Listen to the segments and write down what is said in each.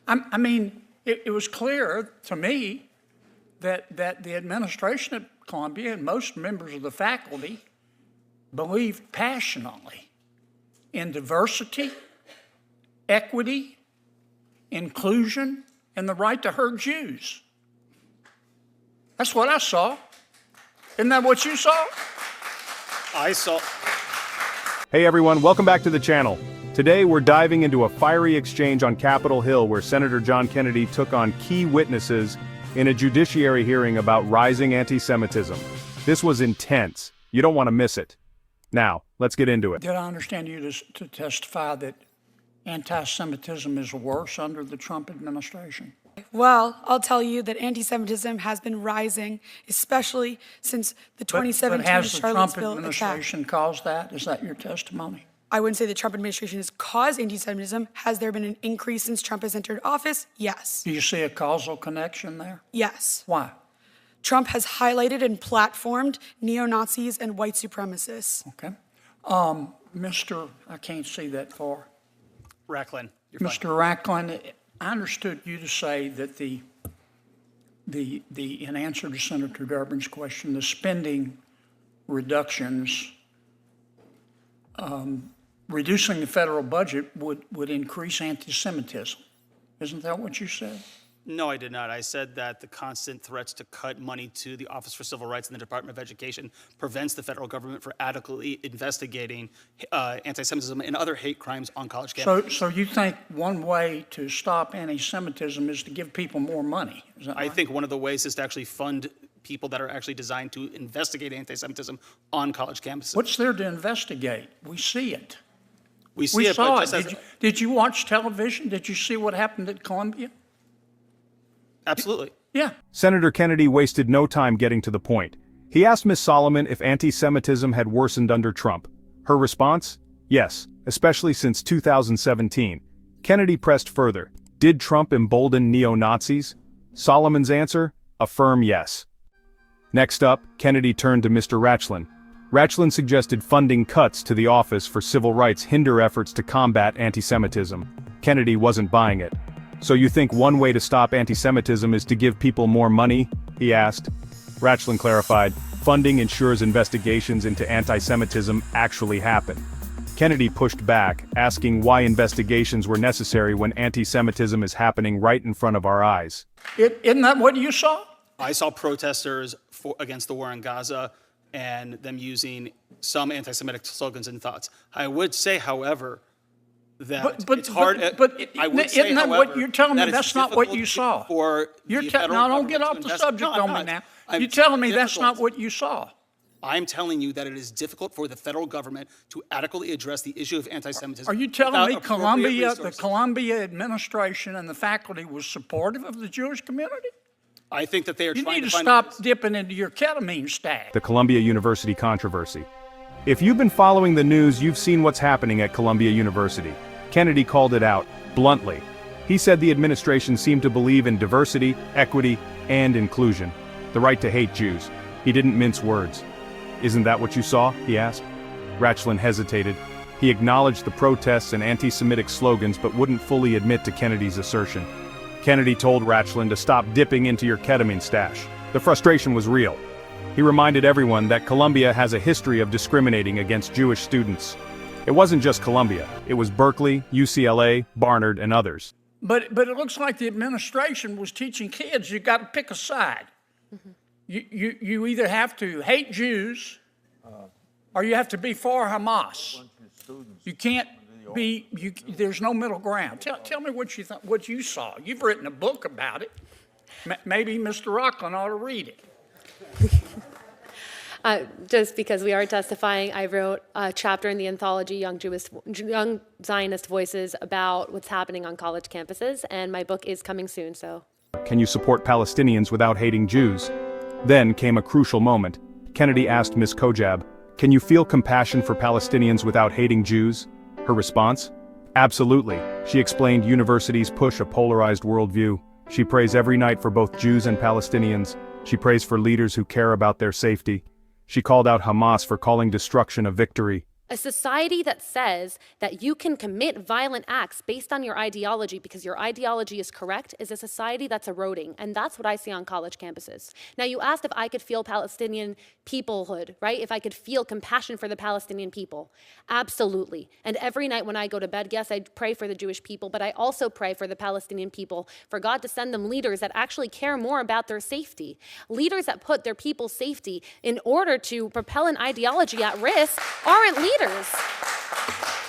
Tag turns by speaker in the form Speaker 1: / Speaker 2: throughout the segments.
Speaker 1: I mean, it was clear to me that the administration at Columbia and most members of the faculty believed passionately in diversity, equity, inclusion, and the right to hurt Jews. That's what I saw. Isn't that what you saw?
Speaker 2: I saw.
Speaker 3: Hey everyone, welcome back to the channel. Today we're diving into a fiery exchange on Capitol Hill where Senator John Kennedy took on key witnesses in a judiciary hearing about rising anti-Semitism. This was intense. You don't want to miss it. Now, let's get into it.
Speaker 1: Did I understand you to testify that anti-Semitism is worse under the Trump administration?
Speaker 4: Well, I'll tell you that anti-Semitism has been rising, especially since the 2017
Speaker 1: but has the Trump
Speaker 4: Charlottesville
Speaker 1: administration
Speaker 4: attack.
Speaker 1: caused that? Is that your testimony?
Speaker 4: I wouldn't say the Trump administration has caused anti-Semitism. Has there been an increase since Trump has entered office? Yes.
Speaker 1: Do you see a causal connection there?
Speaker 4: Yes.
Speaker 1: Why?
Speaker 4: Trump has highlighted and platformed neo-Nazis and white supremacists.
Speaker 1: Okay. Mr. I can't see that far.
Speaker 2: Rachlin.
Speaker 1: Mr. Rachlin, I understood you to say that in answer to Senator Durbin's question, the spending reductions, reducing the federal budget would increase anti-Semitism. Isn't that what you said?
Speaker 2: No, I did not. I said that the constant threats to cut money to the Office for Civil Rights and the Department of Education prevents the federal government from adequately investigating anti-Semitism and other hate crimes on college campuses.
Speaker 1: So you think one way to stop anti-Semitism is to give people more money? Is that right?
Speaker 2: I think one of the ways is to actually fund people that are actually designed to investigate anti-Semitism on college campuses.
Speaker 1: What's there to investigate? We see it.
Speaker 2: We see
Speaker 1: We
Speaker 2: it,
Speaker 1: saw
Speaker 2: but just
Speaker 1: it.
Speaker 2: as,
Speaker 1: Did you watch television? Did you see what happened at Columbia?
Speaker 2: absolutely.
Speaker 1: Yeah.
Speaker 3: Senator Kennedy wasted no time getting to the point. He asked Ms. Solomon if anti-Semitism had worsened under Trump. Her response? Yes, especially since 2017. Kennedy pressed further. Did Trump embolden neo-Nazis? Solomon's answer? A firm yes. Next up, Kennedy turned to Mr. Rachlin. Rachlin suggested funding cuts to the Office for Civil Rights hinder efforts to combat anti-Semitism. Kennedy wasn't buying it. So you think one way to stop anti-Semitism is to give people more money? He asked. Rachlin clarified, funding ensures investigations into anti-Semitism actually happen. Kennedy pushed back, asking why investigations were necessary when anti-Semitism is happening right in front of our eyes.
Speaker 1: Isn't that what you saw?
Speaker 2: I saw protesters against the war in Gaza and them using some anti-Semitic slogans and thoughts. I would say, however, that it's hard. I would say,
Speaker 1: isn't that
Speaker 2: however,
Speaker 1: what you're telling me?
Speaker 2: that
Speaker 1: That's
Speaker 2: it's
Speaker 1: not what
Speaker 2: difficult
Speaker 1: you saw.
Speaker 2: For
Speaker 1: You're
Speaker 2: the federal
Speaker 1: now don't get
Speaker 2: government
Speaker 1: off
Speaker 2: to
Speaker 1: the
Speaker 2: invest-
Speaker 1: subject
Speaker 2: No, I'm
Speaker 1: on me
Speaker 2: not.
Speaker 1: now.
Speaker 2: I'm
Speaker 1: You're telling me that's
Speaker 2: difficult.
Speaker 1: not what you saw.
Speaker 2: I'm telling you that it is difficult for the federal government to adequately address the issue of anti-Semitism.
Speaker 1: Are you telling
Speaker 2: without
Speaker 1: me
Speaker 2: appropriate
Speaker 1: the
Speaker 2: resources.
Speaker 1: Columbia administration and the faculty was supportive of the Jewish community?
Speaker 2: I think that they are
Speaker 1: You
Speaker 2: trying
Speaker 1: need to
Speaker 2: find
Speaker 1: stop
Speaker 2: ways.
Speaker 1: dipping into your ketamine stack.
Speaker 3: The Columbia University controversy. If you've been following the news, you've seen what's happening at Columbia University. Kennedy called it out, bluntly. He said the administration seemed to believe in diversity, equity, and inclusion. The right to hate Jews. He didn't mince words. Isn't that what you saw? He asked. Rachlin hesitated. He acknowledged the protests and anti-Semitic slogans but wouldn't fully admit to Kennedy's assertion. Kennedy told Rachlin to stop dipping into your ketamine stash. The frustration was real. He reminded everyone that Columbia has a history of discriminating against Jewish students. It wasn't just Columbia. It was Berkeley, UCLA, Barnard, and others.
Speaker 1: But it looks like the administration was teaching kids you got to pick a side. You either have to hate Jews or you have to be for Hamas. You can't be. There's no middle ground. Tell me what you saw. You've written a book about it. Maybe Mr. Rachlin ought to read it.
Speaker 5: Just because we are testifying, I wrote a chapter in the anthology Young Zionist Voices about what's happening on college campuses, and my book is coming soon, so.
Speaker 3: Can you support Palestinians without hating Jews? Then came a crucial moment. Kennedy asked Miss Cojab, can you feel compassion for Palestinians without hating Jews? Her response? Absolutely. She explained universities push a polarized worldview. She prays every night for both Jews and Palestinians. She prays for leaders who care about their safety. She called out Hamas for calling destruction a victory.
Speaker 5: A society that says that you can commit violent acts based on your ideology because your ideology is correct is a society that's eroding, and that's what I see on college campuses. Now, you asked if I could feel Palestinian peoplehood, right? If I could feel compassion for the Palestinian people. Absolutely. And every night when I go to bed, yes, I pray for the Jewish people, but I also pray for the Palestinian people, for God to send them leaders that actually care more about their safety. Leaders that put their people's safety in order to propel an ideology at risk aren't leaders.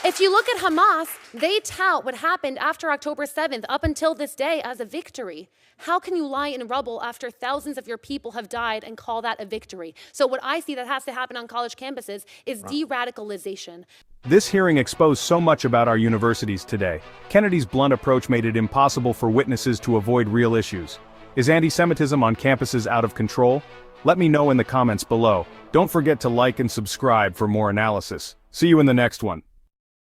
Speaker 5: If you look at Hamas, they tout what happened after October 7th up until this day as a victory. How can you lie in rubble after thousands of your people have died and call that a victory? So what I see that has to happen on college campuses is de-radicalization.
Speaker 3: This hearing exposed so much about our universities today. Kennedy's blunt approach made it impossible for witnesses to avoid real issues. Is anti-Semitism on campuses out of control? Let me know in the comments below. Don't forget to like and subscribe for more analysis. See you in the next one.